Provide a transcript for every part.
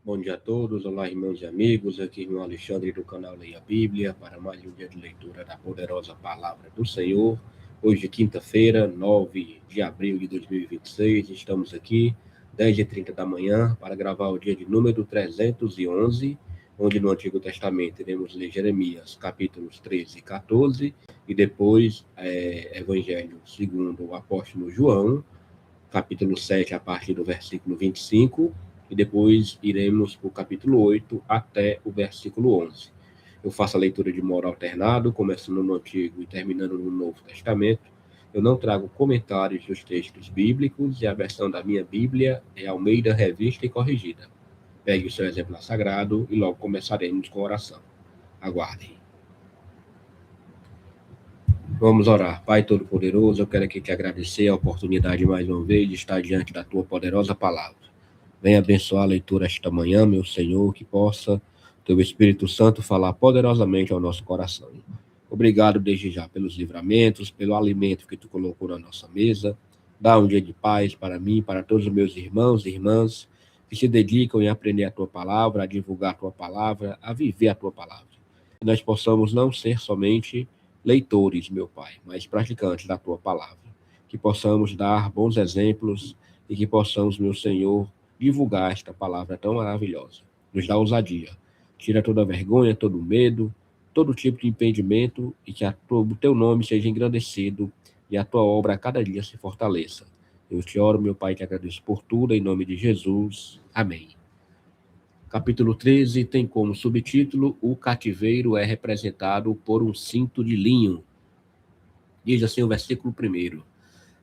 Bom dia a todos, olá irmãos e amigos, aqui é o irmão Alexandre do canal Leia a Bíblia, para mais um dia de leitura da poderosa Palavra do Senhor. Hoje, quinta-feira, 9 de abril de 2026, estamos aqui, 10h30 da manhã, para gravar o dia de número 311, onde no Antigo Testamento iremos ler Jeremias, capítulos 13 e 14, e depois Evangelho segundo o apóstolo João, capítulo 7, a partir do versículo 25, e depois iremos para o capítulo 8 até o versículo 11. Eu faço a leitura de modo alternado, começando no Antigo e terminando no Novo Testamento. Eu não trago comentários dos textos bíblicos e a versão da minha Bíblia é Almeida Revista e Corrigida. Pegue o seu exemplar sagrado e logo começaremos com a oração. Aguardem. Vamos orar. Pai Todo-Poderoso, eu quero aqui te agradecer a oportunidade mais uma vez de estar diante da tua poderosa palavra. Venha abençoar a leitura esta manhã, meu Senhor, que possa teu Espírito Santo falar poderosamente ao nosso coração. Obrigado desde já pelos livramentos, pelo alimento que tu colocou na nossa mesa. Dá um dia de paz para mim, para todos os meus irmãos e irmãs que se dedicam em aprender a tua palavra, a divulgar a tua palavra, a viver a tua palavra. Que nós possamos não ser somente leitores, meu Pai, mas praticantes da tua palavra. Que possamos dar bons exemplos e que possamos, meu Senhor, divulgar esta palavra tão maravilhosa. Nos dá ousadia. Tira toda vergonha, todo medo, todo tipo de impedimento e que o teu nome seja engrandecido e a tua obra a cada dia se fortaleça. Eu te oro, meu Pai, te agradeço por tudo, em nome de Jesus. Amém. Capítulo 13 tem como subtítulo: O cativeiro é representado por um cinto de linho. Diz assim o versículo 1.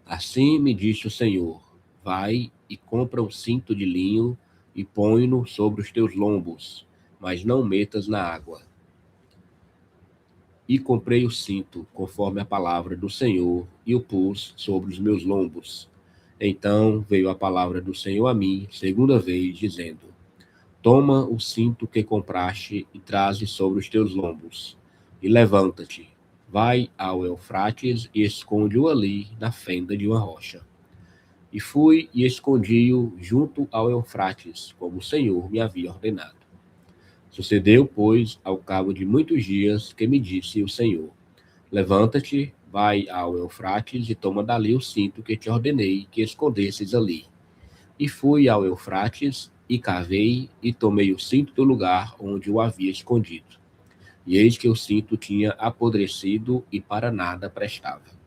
Assim me disse o Senhor: vai e compra um cinto de linho e põe-no sobre os teus lombos, mas não metas na água. E comprei o cinto, conforme a palavra do Senhor, e o pus sobre os meus lombos. Então veio a palavra do Senhor a mim, segunda vez, dizendo: toma o cinto que compraste e traze sobre os teus lombos, e levanta-te, vai ao Eufrates e esconde-o ali na fenda de uma rocha. E fui e escondi-o junto ao Eufrates, como o Senhor me havia ordenado. Sucedeu, pois, ao cabo de muitos dias, que me disse o Senhor: levanta-te, vai ao Eufrates e toma dali o cinto que te ordenei que escondesses ali. E fui ao Eufrates e cavei e tomei o cinto do lugar onde o havia escondido. E eis que o cinto tinha apodrecido e para nada prestava.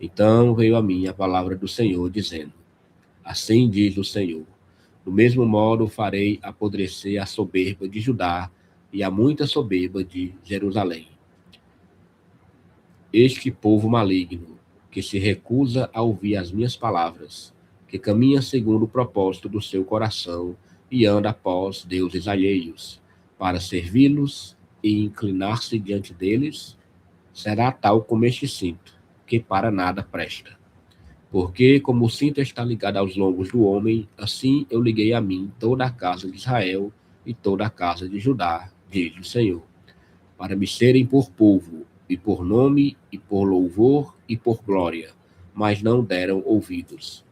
Então veio a mim a palavra do Senhor, dizendo: assim diz o Senhor: do mesmo modo farei apodrecer a soberba de Judá e a muita soberba de Jerusalém. Este povo maligno, que se recusa a ouvir as minhas palavras, que caminha segundo o propósito do seu coração e anda após deuses alheios, para servi-los e inclinar-se diante deles, será tal como este cinto, que para nada presta. Porque, como o cinto está ligado aos lombos do homem, assim eu liguei a mim toda a casa de Israel e toda a casa de Judá, diz o Senhor, para me serem por povo, e por nome, e por louvor, e por glória, mas não deram ouvidos.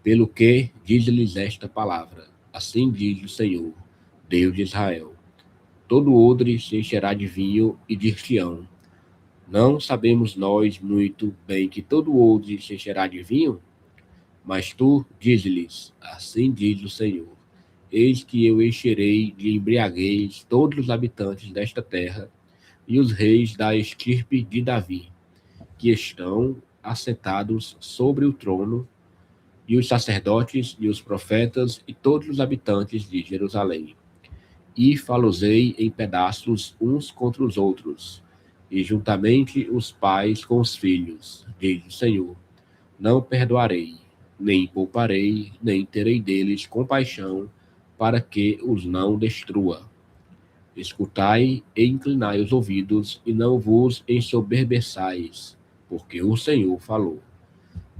Pelo que diz-lhes esta palavra: assim diz o Senhor, Deus de Israel: todo odre se encherá de vinho, e dir-te-ão: não sabemos nós muito bem que todo odre se encherá de vinho? Mas tu diz-lhes: assim diz o Senhor: eis que eu encherei de embriaguez todos os habitantes desta terra, e os reis da estirpe de Davi, que estão assentados sobre o trono, e os sacerdotes e os profetas e todos os habitantes de Jerusalém. E falosei em pedaços uns contra os outros, e juntamente os pais com os filhos, diz o Senhor: não perdoarei, nem pouparei, nem terei deles compaixão, para que os não destrua. Escutai e inclinai os ouvidos, e não vos ensoberbeçais, porque o Senhor falou.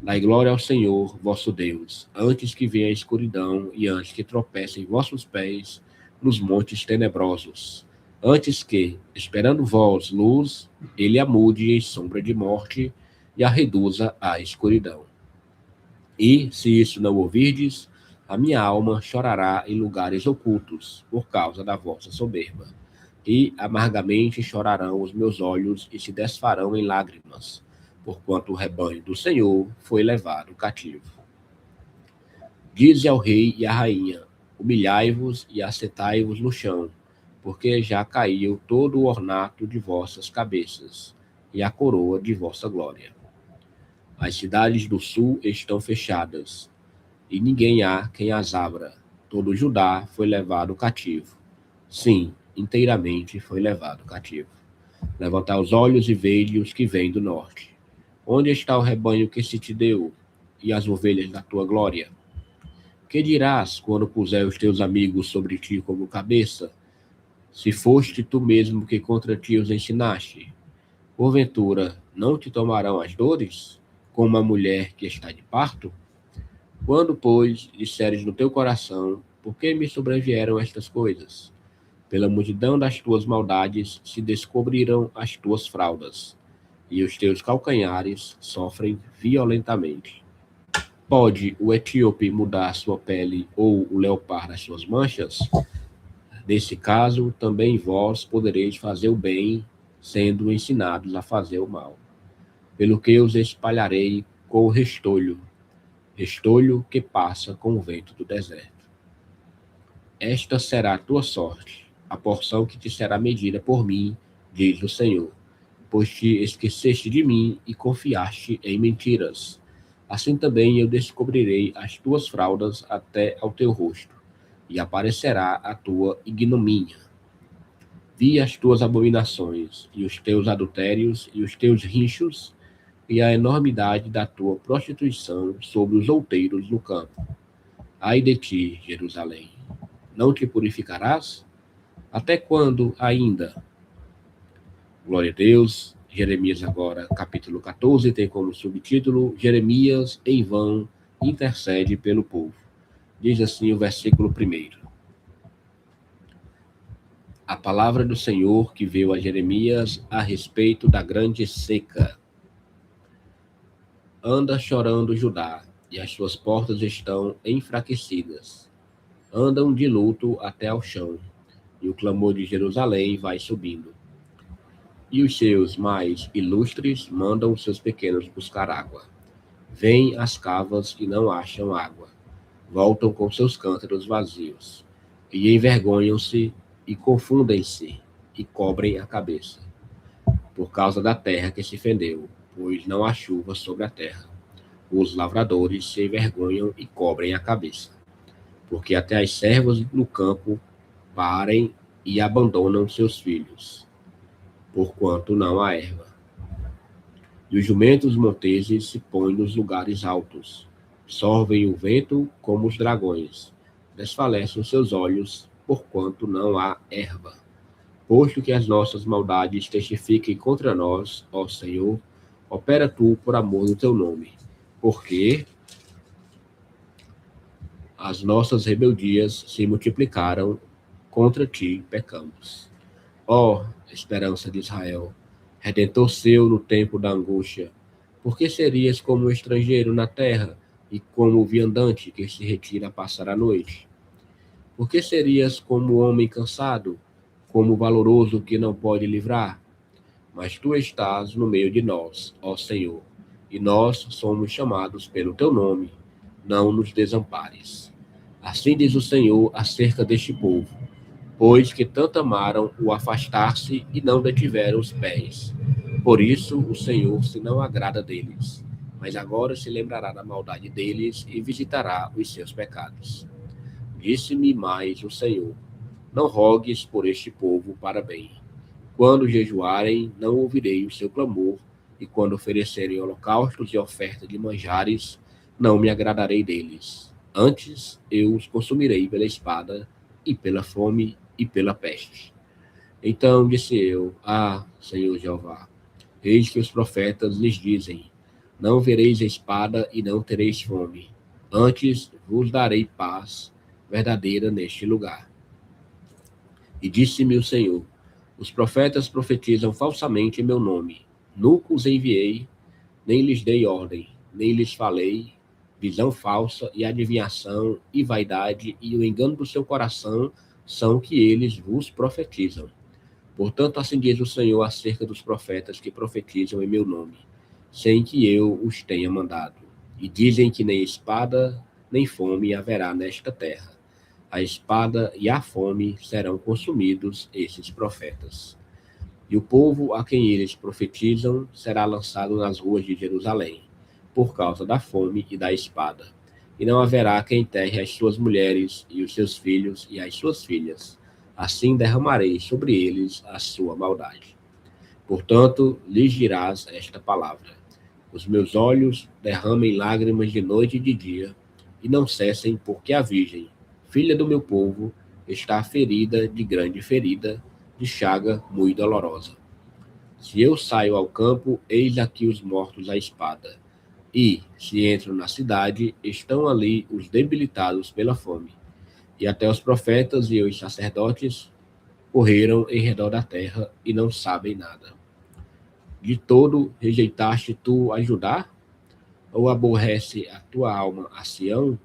Dai glória ao Senhor, vosso Deus, antes que venha a escuridão e antes que tropecem vossos pés nos montes tenebrosos. Antes que, esperando vós luz, ele a mude em sombra de morte e a reduza à escuridão. E, se isso não ouvirdes, A minha alma chorará em lugares ocultos, por causa da vossa soberba. E amargamente chorarão os meus olhos e se desfarão em lágrimas, porquanto o rebanho do Senhor foi levado cativo. Dize ao rei e à rainha: humilhai-vos e assentai-vos no chão, porque já caiu todo o ornato de vossas cabeças, e a coroa de vossa glória. As cidades do sul estão fechadas, e ninguém há quem as abra. Todo Judá foi levado cativo. Sim, inteiramente foi levado cativo. Levantai os olhos e vede os que vêm do norte. Onde está o rebanho que se te deu, e as ovelhas da tua glória? Que dirás quando puser os teus amigos sobre ti como cabeça, se foste tu mesmo que contra ti os ensinaste? Porventura, não te tomarão as dores, como uma mulher que está de parto? Quando, pois, disseres no teu coração, por que me sobrevieram estas coisas? Pela multidão das tuas maldades se descobrirão as tuas fraldas, e os teus calcanhares sofrem violentamente. Pode o etíope mudar sua pele ou o leopardo as suas manchas? Nesse caso, também vós podereis fazer o bem, sendo ensinados a fazer o mal. Pelo que os espalharei com o restolho, restolho que passa com o vento do deserto. Esta será a tua sorte, a porção que te será medida por mim, diz o Senhor, pois te esqueceste de mim e confiaste em mentiras. Assim também eu descobrirei as tuas fraldas até ao teu rosto, e aparecerá a tua ignomínia. Vi as tuas abominações, e os teus adultérios, e os teus rinchos, e a enormidade da tua prostituição sobre os outeiros no campo. Ai de ti, Jerusalém! Não te purificarás? Até quando ainda? Glória a Deus. Jeremias agora, capítulo 14, tem como subtítulo: Jeremias em vão intercede pelo povo. Diz assim o versículo 1. A palavra do Senhor que veio a Jeremias a respeito da grande seca. Anda chorando Judá, e as suas portas estão enfraquecidas. Andam de luto até ao chão, e o clamor de Jerusalém vai subindo. E os seus mais ilustres mandam os seus pequenos buscar água. Vêm às cavas e não acham água. Voltam com seus cântaros vazios. E envergonham-se e confundem-se e cobrem a cabeça. Por causa da terra que se fendeu, pois não há chuva sobre a terra. Os lavradores se envergonham e cobrem a cabeça. Porque até as servas no campo parem e abandonam seus filhos, porquanto não há erva. E os jumentos monteses se põem nos lugares altos, sorvem o vento como os dragões, desfalecem os seus olhos, porquanto não há erva. Posto que as nossas maldades testifiquem contra nós, ó Senhor, opera tu por amor do teu nome, porque as nossas rebeldias se multiplicaram, contra ti pecamos. Ó esperança de Israel, Redentor seu no tempo da angústia, por que serias como um estrangeiro na terra e como o viandante que se retira a passar a noite? Por que serias como o homem cansado, como o valoroso que não pode livrar? Mas tu estás no meio de nós, ó Senhor, e nós somos chamados pelo teu nome, não nos desampares. Assim diz o Senhor acerca deste povo, pois que tanto amaram o afastar-se e não detiveram os pés. Por isso o Senhor se não agrada deles, mas agora se lembrará da maldade deles e visitará os seus pecados. Disse-me mais o Senhor: não rogues por este povo para bem. Quando jejuarem, não ouvirei o seu clamor, e quando oferecerem holocaustos e oferta de manjares, não me agradarei deles. Antes eu os consumirei pela espada, e pela fome, e pela peste. Então disse eu: Senhor Jeová, eis que os profetas lhes dizem: não vereis espada e não tereis fome. Antes vos darei paz verdadeira neste lugar. E disse-me o Senhor: os profetas profetizam falsamente em meu nome. Nunca os enviei, nem lhes dei ordem, nem lhes falei, visão falsa e adivinhação e vaidade e o engano do seu coração são que eles vos profetizam. Portanto, assim diz o Senhor acerca dos profetas que profetizam em meu nome, sem que eu os tenha mandado. E dizem que nem espada, nem fome haverá nesta terra. A espada e a fome serão consumidos esses profetas. E o povo a quem eles profetizam será lançado nas ruas de Jerusalém, por causa da fome e da espada. E não haverá quem enterre as suas mulheres e os seus filhos e as suas filhas. Assim derramarei sobre eles a sua maldade. Portanto, lhes dirás esta palavra: os meus olhos derramem lágrimas de noite e de dia, e não cessem, porque a virgem, filha do meu povo, está ferida de grande ferida, de chaga muito dolorosa. Se eu saio ao campo, eis aqui os mortos à espada. E, se entro na cidade, estão ali os debilitados pela fome. E até os profetas e os sacerdotes correram em redor da terra e não sabem nada. De todo rejeitaste tu a Judá? Ou aborrece a tua alma a Sião?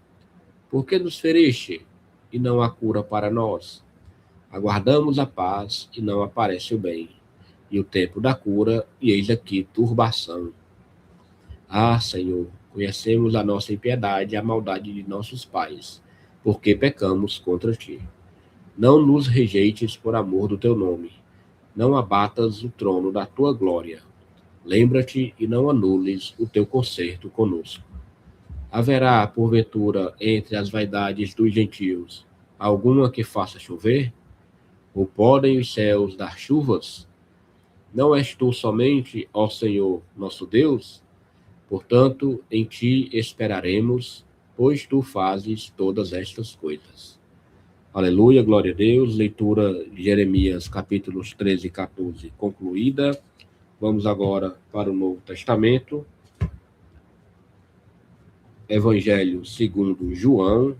Por que nos feriste e não há cura para nós? Aguardamos a paz e não aparece o bem, e o tempo da cura, e eis aqui turbação. Ah, Senhor, conhecemos a nossa impiedade e a maldade de nossos pais, porque pecamos contra ti. Não nos rejeites por amor do teu nome, não abatas o trono da tua glória. Lembra-te e não anules o teu concerto conosco. Haverá, porventura, entre as vaidades dos gentios, alguma que faça chover? Ou podem os céus dar chuvas? Não és tu somente, ó Senhor, nosso Deus? Portanto, em ti esperaremos, pois tu fazes todas estas coisas. Aleluia, glória a Deus. Leitura de Jeremias, capítulos 13 e 14, concluída. Vamos agora para o Novo Testamento. Evangelho segundo João.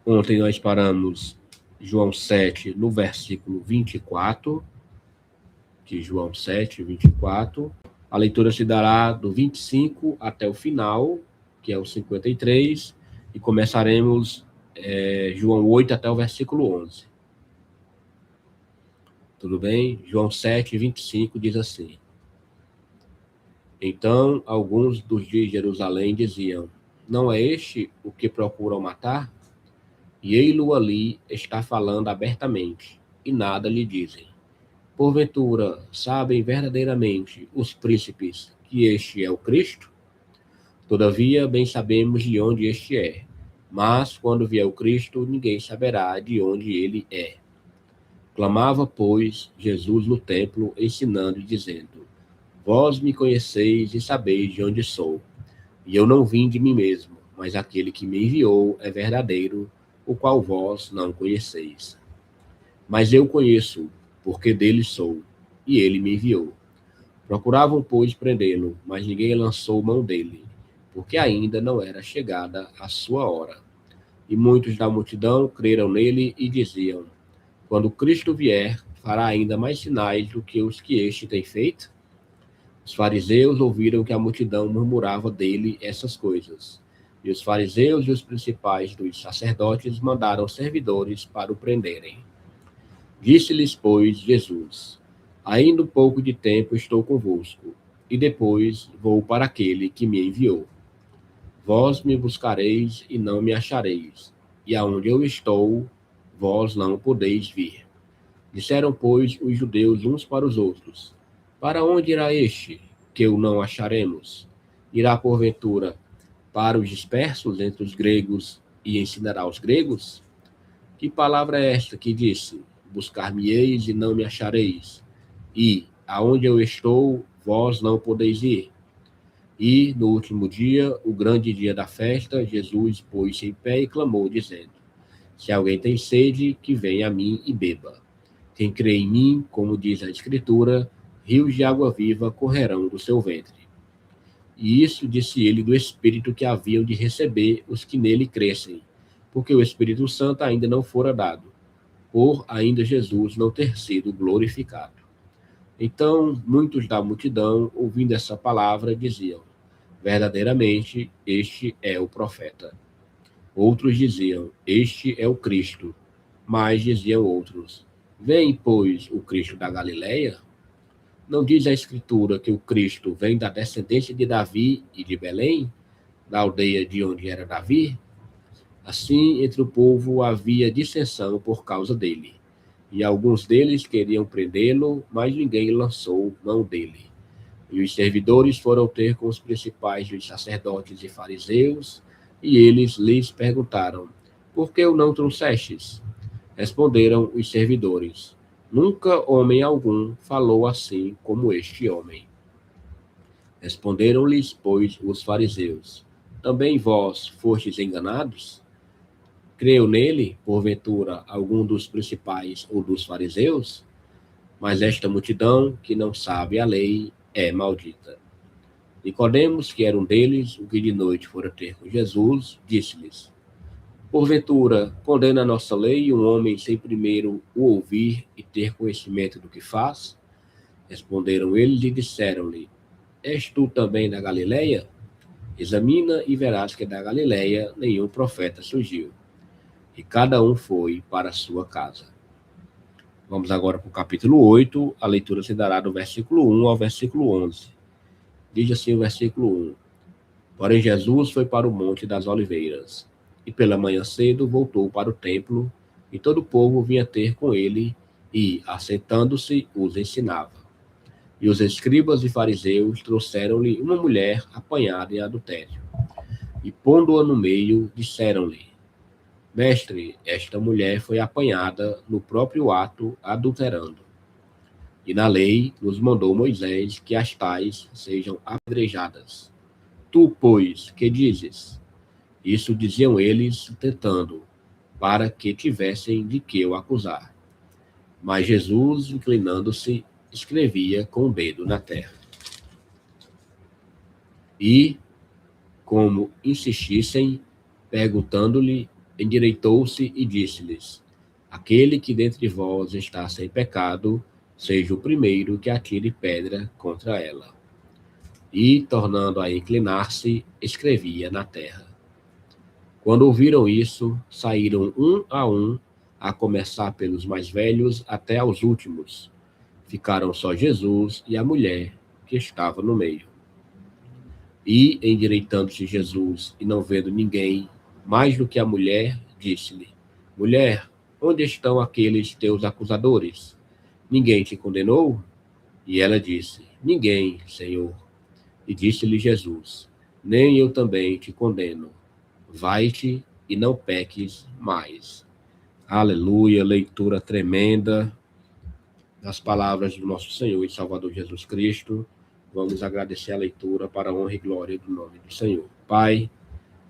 Ontem nós paramos João 7, no versículo 24. De João 7, 24. A leitura se dará do 25 até o final, que é o 53, e começaremos João 8 até o versículo 11. Tudo bem? João 7, 25 diz assim: Então alguns dos de Jerusalém diziam: Não é este o que procuram matar? E ei-lo ali está falando abertamente, e nada lhe dizem. Porventura, sabem verdadeiramente os príncipes que este é o Cristo? Todavia, bem sabemos de onde este é. Mas, quando vier o Cristo, ninguém saberá de onde ele é. Clamava, pois, Jesus no templo, ensinando e dizendo: Vós me conheceis e sabeis de onde sou. E eu não vim de mim mesmo, mas aquele que me enviou é verdadeiro, o qual vós não conheceis. Mas eu conheço, porque dele sou, e ele me enviou. Procuravam, pois, prendê-lo, mas ninguém lançou mão dele, porque ainda não era chegada a sua hora. E muitos da multidão creram nele e diziam: Quando Cristo vier, fará ainda mais sinais do que os que este tem feito? Os fariseus ouviram que a multidão murmurava dele essas coisas. E os fariseus e os principais dos sacerdotes mandaram servidores para o prenderem. Disse-lhes, pois, Jesus: Ainda um pouco de tempo estou convosco, e depois vou para aquele que me enviou. Vós me buscareis e não me achareis, e aonde eu estou, vós não podeis vir. Disseram, pois, os judeus uns para os outros: Para onde irá este, que o não acharemos? Irá, porventura, para os dispersos entre os gregos e ensinará aos gregos? Que palavra é esta que disse: Buscar-me-eis e não me achareis, e aonde eu estou, vós não podeis ir? E, no último dia, o grande dia da festa, Jesus pôs-se em pé e clamou, dizendo: Se alguém tem sede, que venha a mim e beba. Quem crê em mim, como diz a Escritura, rios de água viva correrão do seu ventre. E isso disse ele do Espírito que haviam de receber os que nele crescem, porque o Espírito Santo ainda não fora dado, por ainda Jesus não ter sido glorificado. Então, muitos da multidão, ouvindo essa palavra, diziam: Verdadeiramente, este é o profeta. Outros diziam: este é o Cristo. Mas diziam outros: vem, pois, o Cristo da Galileia? Não diz a Escritura que o Cristo vem da descendência de Davi e de Belém, da aldeia de onde era Davi? Assim, entre o povo havia dissensão por causa dele. E alguns deles queriam prendê-lo, mas ninguém lançou mão dele. E os servidores foram ter com os principais dos sacerdotes e fariseus, e eles lhes perguntaram: por que o não trouxestes? Responderam os servidores: nunca homem algum falou assim como este homem. Responderam-lhes, pois, os fariseus: também vós fostes enganados? Creu nele, porventura, algum dos principais ou dos fariseus? Mas esta multidão, que não sabe a lei, é maldita. Nicodemos, que era um deles, o que de noite fora ter com Jesus, disse-lhes: porventura, condena a nossa lei um homem sem primeiro o ouvir e ter conhecimento do que faz? Responderam eles e disseram-lhe: és tu também da Galileia? Examina e verás que da Galileia nenhum profeta surgiu. E cada um foi para a sua casa. Vamos agora para o capítulo 8. A leitura se dará do versículo 1 ao versículo 11. Diz assim o versículo 1. Porém, Jesus foi para o Monte das Oliveiras, e pela manhã cedo voltou para o templo, e todo o povo vinha ter com ele, e, assentando-se, os ensinava. E os escribas e fariseus trouxeram-lhe uma mulher apanhada em adultério, e, pondo-a no meio, disseram-lhe: mestre, esta mulher foi apanhada no próprio ato adulterando. E na lei nos mandou Moisés que as tais sejam apedrejadas. Tu, pois, que dizes? Isso diziam eles, tentando, para que tivessem de que o acusar. Mas Jesus, inclinando-se, escrevia com o dedo na terra. E, como insistissem, perguntando-lhe, endireitou-se e disse-lhes: aquele que dentre vós está sem pecado, seja o primeiro que atire pedra contra ela. E, tornando a inclinar-se, escrevia na terra. Quando ouviram isso, saíram um, a começar pelos mais velhos até aos últimos. Ficaram só Jesus e a mulher que estava no meio. E, endireitando-se Jesus e não vendo ninguém, mais do que a mulher, disse-lhe: mulher, onde estão aqueles teus acusadores? Ninguém te condenou? E ela disse: ninguém, Senhor. E disse-lhe Jesus: nem eu também te condeno. Vai-te e não peques mais. Aleluia, leitura tremenda das palavras do nosso Senhor e Salvador Jesus Cristo. Vamos agradecer a leitura para a honra e glória do nome do Senhor. Pai,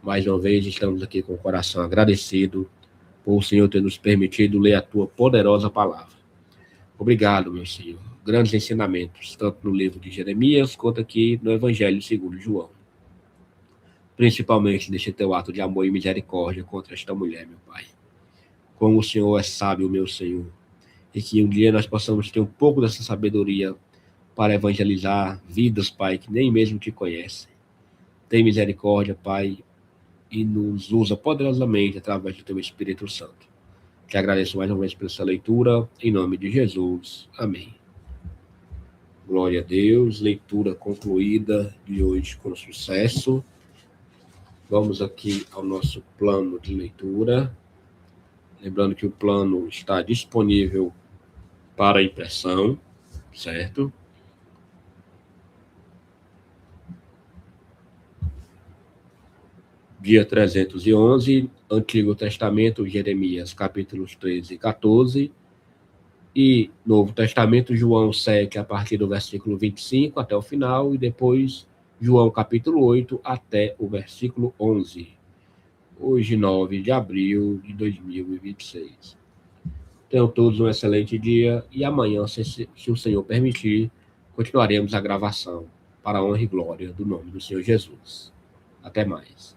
mais uma vez estamos aqui com o coração agradecido por o Senhor ter nos permitido ler a tua poderosa palavra. Obrigado, meu Senhor. Grandes ensinamentos, tanto no livro de Jeremias, quanto aqui no Evangelho segundo João. Principalmente nesse teu ato de amor e misericórdia contra esta mulher, meu Pai. Como o Senhor é sábio, meu Senhor. E que um dia nós possamos ter um pouco dessa sabedoria para evangelizar vidas, Pai, que nem mesmo te conhecem. Tem misericórdia, Pai, e nos usa poderosamente através do teu Espírito Santo. Te agradeço mais uma vez por essa leitura, em nome de Jesus. Amém. Glória a Deus, leitura concluída de hoje com sucesso. Vamos aqui ao nosso plano de leitura. Lembrando que o plano está disponível para impressão, certo? Dia 311, Antigo Testamento, Jeremias, capítulos 13 e 14, e Novo Testamento, João 7, a partir do versículo 25 até o final, e depois João capítulo 8 até o versículo 11. Hoje, 9 de abril de 2026. Tenham todos um excelente dia, e amanhã, se o Senhor permitir, continuaremos a gravação para a honra e glória do nome do Senhor Jesus. Até mais.